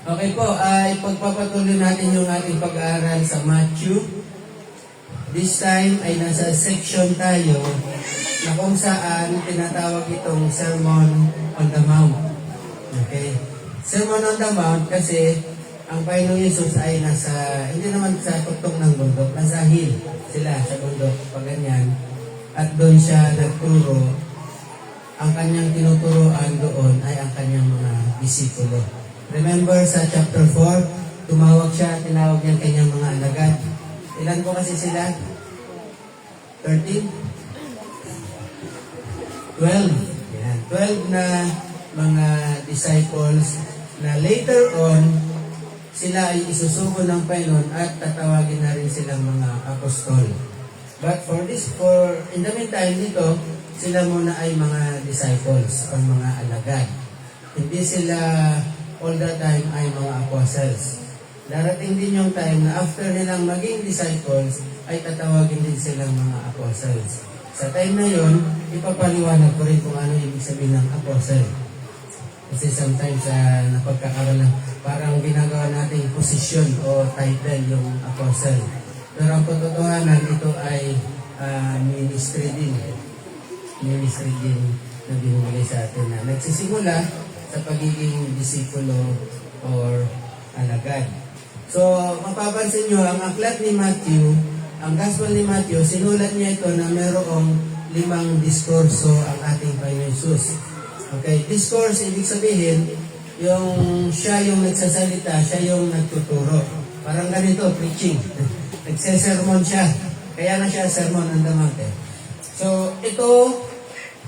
Okay po, ipagpapatuloy natin yung ating pag-aaral sa Matthew. This time ay nasa section tayo na kung saan tinatawag itong Sermon on the Mount. Okay? Sermon on the Mount kasi ang Panginoong Yesus ay nasa, hindi naman sa tuktong ng bundok, nasa hill sila sa bundok, pag ganyan. At doon siya nagturo. Ang kanyang tinuturoan doon ay ang kanyang mga disipulo. Remember sa chapter 4, tumawag siya, tinawag niya ang kanyang mga alagad. Ilan po kasi sila? 13? 12. Yan. 12 na mga disciples na later on, sila ay isusuko ng Panginoon at tatawagin na rin silang mga apostol. But in the meantime dito, sila muna ay mga disciples o mga alagad. Hindi sila all the time ay mga apostles. Darating din yung time na after nilang maging disciples, ay tatawagin din silang mga apostles. Sa time na yon, ipapaliwanag ko rin kung ano ibig sabihin ng apostle. Kasi sometimes napagkakaroon ng parang ginagawa nating posisyon o title yung apostle. Pero ang katotohanan, ito ay ministry din. Ministry din na binigay sa atin na nagsisimula sa pagiging disipulo or alagad. So, mapapansin nyo, ang aklat ni Matthew, ang Gospel ni Matthew, sinulat niya ito na mayroong 5 diskurso ang ating Panginoon Yesus. Okay, discourse, ibig sabihin, yung siya yung nagsasalita, siya yung nagtuturo. Parang ganito, preaching. Nagsesermon siya. Kaya na siya Sermon on the Mount. So, ito,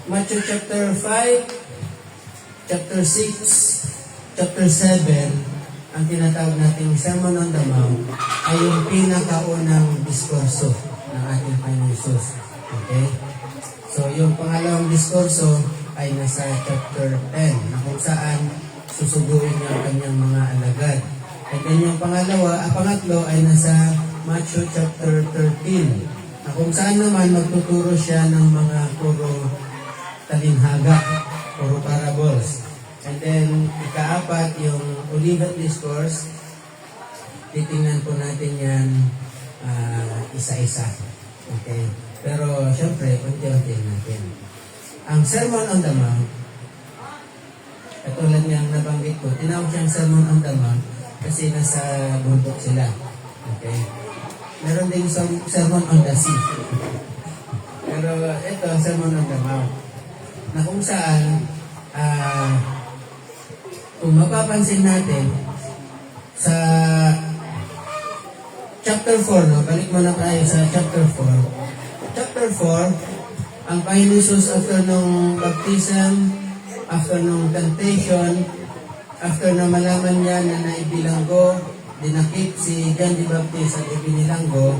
Matthew chapter 5, chapter 6, chapter 7, ang tinatawag nating Sermon on the Mount ay yung pinakaunang diskurso ng ating Panginoon Yesus. Okay? So, yung pangalawang diskurso ay nasa chapter 10 na kung saan susuguin niya ang kanyang mga alagad. And then yung pangatlo ay nasa Matthew chapter 13 na kung saan naman magtuturo siya ng mga puro talinhaga, puro parables. And then ikaapat yung Olivet Discourse, titingnan po natin yan isa-isa. Okay? Pero syempre, unti-unti natin. Ang Sermon on the Mount, katulad niyang nabanggit ko, tinawag siyang Sermon on the Mount kasi nasa bundok sila. Okay? Meron din Sermon on the Sea. Pero ito, Sermon on the Mount, na kung saan, kung mapapansin natin, sa chapter 4, no? Balik muna tayo sa chapter 4. Chapter 4, ang Panginoon Jesus after nung baptism, after nung temptation, after na malaman niya na naibilanggo, dinakip si John the Baptist at ibinilanggo,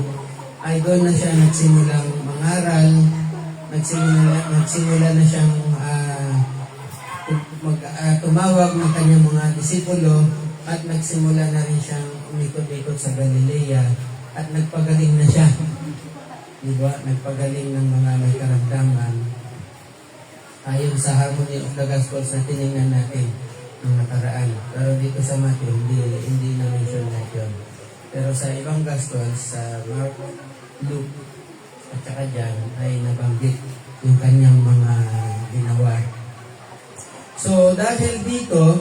ay doon na siya nagsimulang mangaral, nagsimula na siyang tumawag ng kanyang mga disipulo at nagsimula na rin siyang umikot-ikot sa Galilea at nagpagaling na siya. Diba? Nagpagaling ng mga may karamdaman ayon sa Harmony of the Gospels na tinignan natin ng nakaraan. Pero dito sa Matthew, hindi na-mention na yun. Pero sa ibang Gospels, sa Mark, Luke, at saka John, ay nabanggit yung kanyang mga ginawa. So, dahil dito,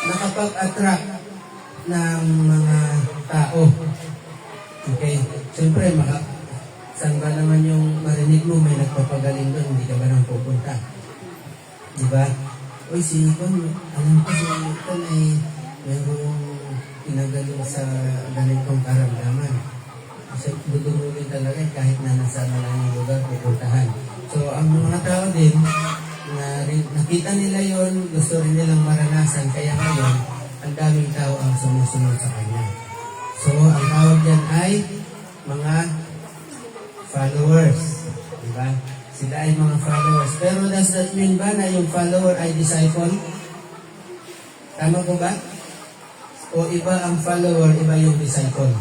nakapag-attract ng mga tao. Okay? Siyempre, saan ba naman yung marinig mo may nagpapagaling doon, hindi ka ba nang pupunta? Diba? Uy, si Ikon, alam ko si Ikon ay mayroong pinagaling sa ganitong karamdaman. Kasi budumulin talaga kahit na nasa malayong lugar pupuntahan. So, ang mga tao din, nakita nila yon, gusto rin nilang maranasan, kaya ngayon, ang daming tao ang sumusunod sa kanya. So, ang tawag dyan ay mga followers. Diba? Sila ay mga followers. Pero does that mean ba na yung follower ay disciple? Tama po ba? O iba ang follower, iba yung disciple?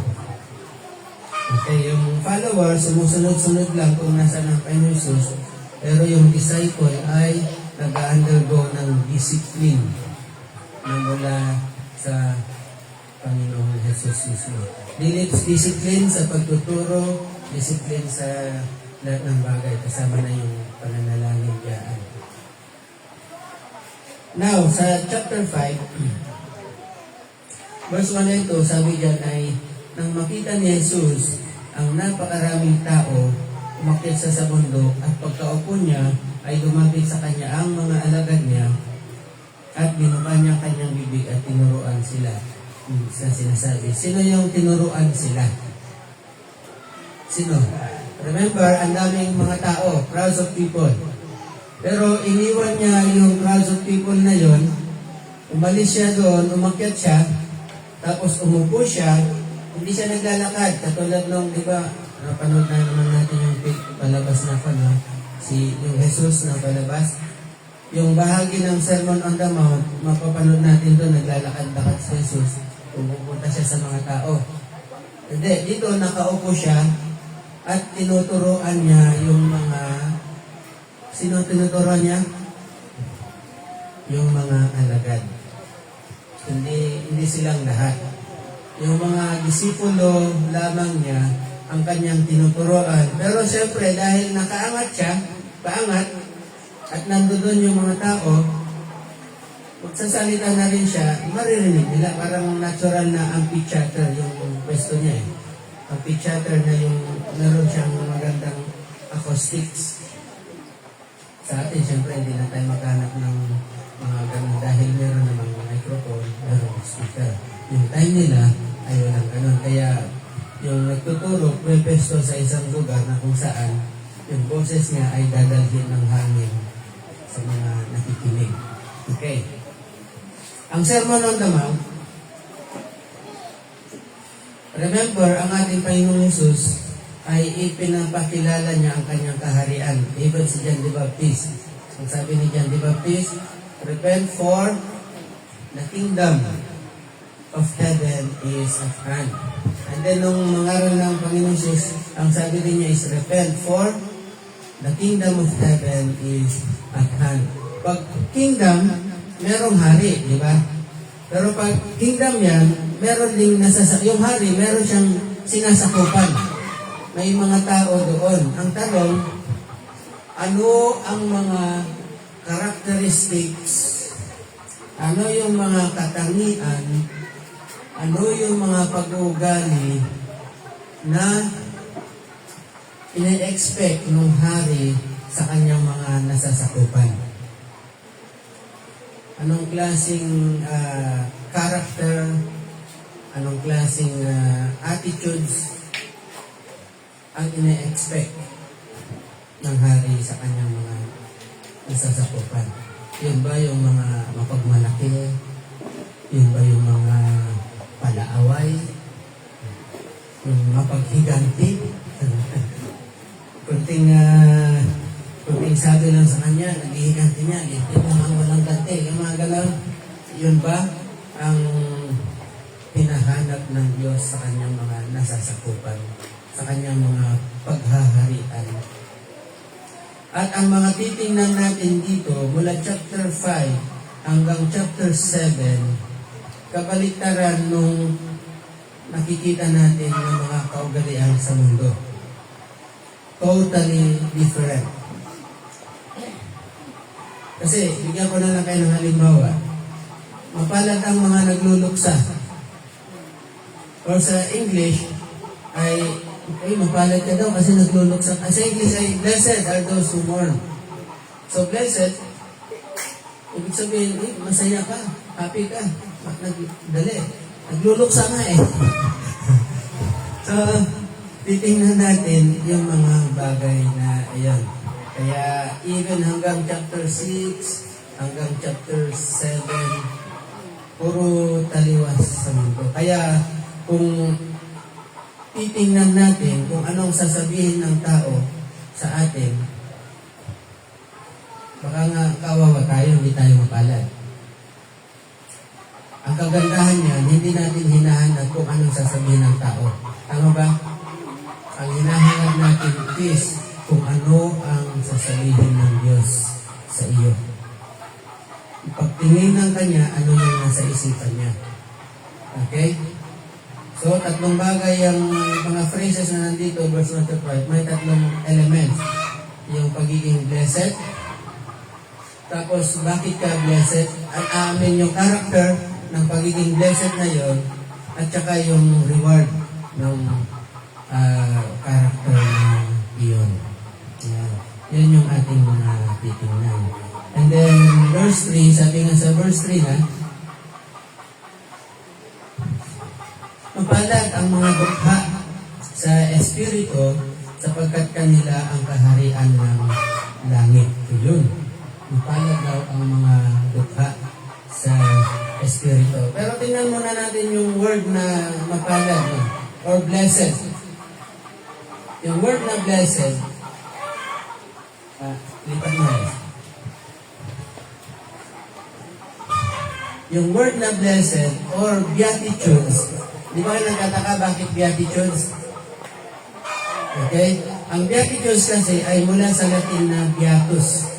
Okay, yung follower, sumusunod-sunod lang kung nasa ng Panginoon Jesus. Pero yung disciple ay nag-undergo ng discipline na mula sa Panginoong Jesus mismo. Discipline sa pagtuturo, discipline sa lahat ng bagay, kasama na yung pananalangin diyan. Now, sa chapter 5, verse 1 and 2, sabi diyan ay, nang makita ni Jesus ang napakaraming tao, umakyat siya sa bundok at pagkaupo niya ay lumapit sa kanya ang mga alagad niya at binuka niya kanyang bibig at tinuruan sila. Sa sinasabi, sino yung tinuruan sila? Sino? Remember, ang daming mga tao, crowds of people. Pero iniwan niya yung crowds of people na yon, umalis siya doon, umakyat siya, tapos umupo siya, hindi siya naglalakad. Katulad nung, di ba, napanood na naman natin yung palabas na pa, no? Yung Jesus na palabas. Yung bahagi ng Sermon on the Mount, mapapanood natin doon, naglalakad-lakad si Jesus. Pumupunta siya sa mga tao. Hindi, dito nakaupo siya at tinuturoan niya yung mga... Sino tinuturoan niya? Yung mga alagad. Hindi silang lahat. Yung mga disipulo lamang niya ang kanyang tinuturoan. Pero siyempre, dahil nakaangat siya, paangat, at nandoon yung mga tao, magsasalita na rin siya, maririnig nila. Parang natural na amphitheater yung pwesto niya eh. Amphitheater na yung meron siyang magandang acoustics. Sa atin, siyempre, hindi na tayo maghanap ng mga ganun dahil meron namang microphone, meron speaker. Yung time nila, ay walang ganun. Kaya, yung nagtuturo, may pwesto sa isang lugar na kung saan yung boses niya ay dadalhin ng hangin sa mga nakikinig. Okay. Ang Sermon on the Mount, remember, ang ating Panginoong Jesus ay ipinapakilala niya ang kanyang kaharian. Even si John the Baptist. Ang sabi ni John the Baptist, repent for the kingdom of heaven is at hand. And then nung mangaral ng Panginoong Jesus, ang sabi din niya is repent for the kingdom of heaven is at hand. Pag kingdom, merong hari, di ba? Pero pag kingdom yan, meron ding yung hari, meron siyang sinasakupan. May mga tao doon. Ang tanong, ano ang mga characteristics, ano yung mga katangian, ano yung mga pag-uugali na ine-expect ng hari sa kanyang mga nasasakupan. Anong klaseng character, anong klaseng attitudes ang ine-expect ng hari sa kanyang mga nasasakupan. Yun ba yung mga mapagmalaki? Yun ba yung mga palaaway? Yung mapaghiganti? kunting sabi lang sa kanya, naghihiganti niya, hindi mo mga walang ganti, yung mga galaw. Yun ba ang hinahanap ng Diyos sa kanyang mga nasasakupan, sa kanyang mga paghaharian? At ang mga titingnan natin dito, mula chapter 5 hanggang chapter 7, kabaliktaran nung nakikita natin ng mga kaugalian sa mundo. Totally different. Kasi, bigyan ko na lang kayo ng halimbawa. Mapalad ang mga nagluluksa. Or sa English, ay mapalad ka daw kasi nagluluksa. Sa English ay, blessed are those who mourn. So, blessed, ibig sabihin, masaya ka, happy ka, nagluluksa nga eh. So, titingnan natin yung mga bagay na ayan. Kaya even hanggang chapter 6, hanggang chapter 7, puro taliwas sa mundo. Kaya kung titingnan natin kung anong sasabihin ng tao sa atin, baka nga kawawa tayo, hindi tayo mapalad. Ang kagandahan niyan, hindi natin hinahanap kung anong sasabihin ng tao. Tama ba? Ang hinahanap natin is kung ano ang sasabihin ng Diyos sa iyo. Pagtingin ng Kanya, ano yung nasa isipan niya. Okay? So, tatlong bagay ang mga phrases na nandito, verse 1 to 5, may tatlong elements. Yung pagiging blessed, tapos bakit ka blessed, at amin yung character ng pagiging blessed na yon, at saka yung reward ng character na iyon. Yan yung ating mga titingnan. And then, verse 3, sabi nga sa verse 3 na, mapalad ang mga dukha sa Espiritu sapagkat kanila ang kaharian ng langit. Yun. Mapalad daw ang mga dukha sa Espiritu. Pero tingnan muna natin yung word na mapalad or blessed. Yung word na blessed, lipat mo rin. Yung word na blessed or beatitudes, di ba kayo nagkataka bakit beatitudes? Okay? Ang beatitudes kasi ay mula sa Latin na beatus.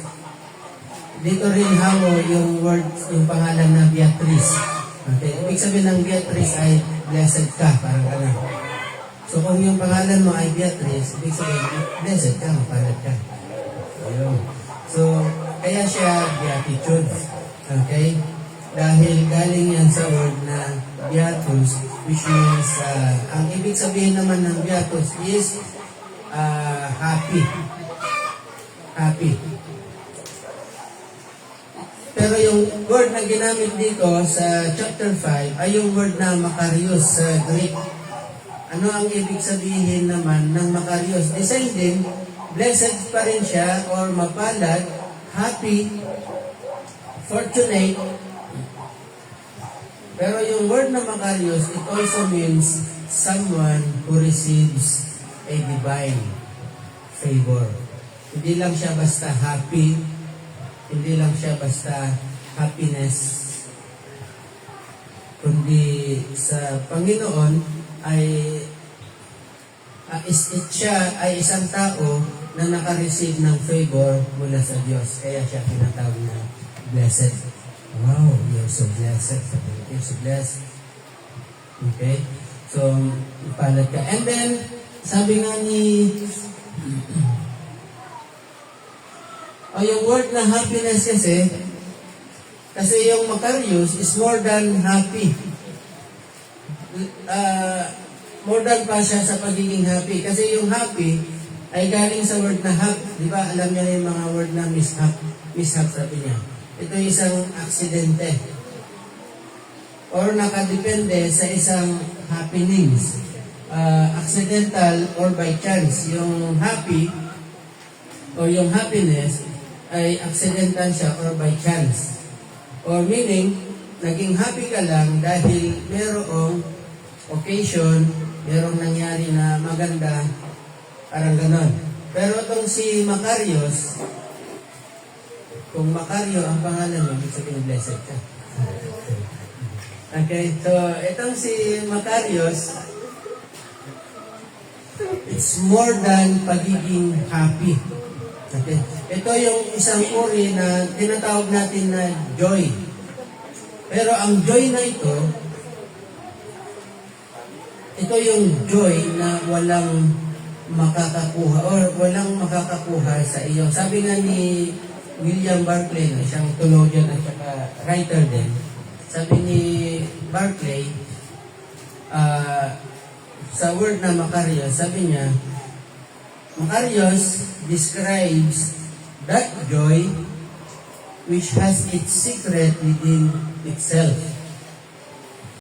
Dito rin hamo yung word, yung pangalan na Beatrice. Okay? Ibig sabihin ng Beatrice ay blessed ka, parang ano. So kung yung pangalan mo ay Beatrice, ibig sabihin, blessed ka, mapalad ka. Ayun. So, kaya siya beatitudes. Okay? Dahil galing yan sa word na beatus, which means, ang ibig sabihin naman ng beatus is happy. Happy. Pero yung word na ginamit dito sa chapter 5 ay yung word na makarios sa Greek. Ano ang ibig sabihin naman ng makarios? The same din, blessed pa rin siya or mapalad, happy, fortunate. Pero yung word na makarios, it also means someone who receives a divine favor. Hindi lang siya basta happy, hindi lang siya basta happiness, kundi sa Panginoon ay siya ay isang tao na nakareceive ng favor mula sa Diyos. Kaya siya tinatawag na blessed. Wow, you're so blessed. You're so blessed. Okay? So, ipalad ka. And then, sabi nga ni yung word na happiness kasi yung makarios is more than happy. More than pa siya sa pagiging happy. Kasi yung happy ay galing sa word na hap. Di ba? Alam niya yung mga word na mishap. Mishap sabi niya. Ito isang aksidente. Or nakadepende sa isang happenings. Accidental or by chance. Yung happy or yung happiness ay accidental siya or by chance. Or meaning, naging happy ka lang dahil merong occasion, merong nangyari na maganda, parang ganon. Pero itong si Makarios, kung Makario ang pangalan mo, ibig sabihin blessed ka. Okay, so itong si Makarios, it's more than pagiging happy. Okay, ito yung isang uri na tinatawag natin na joy. Pero ang joy na ito yung joy na walang makakakuha or walang makakakuha sa iyo. Sabi nga ni William Barclay, isang theologian at saka writer din, sabi ni Barclay, sa word na Makarios, sabi niya, Makarios describes that joy which has its secret within itself.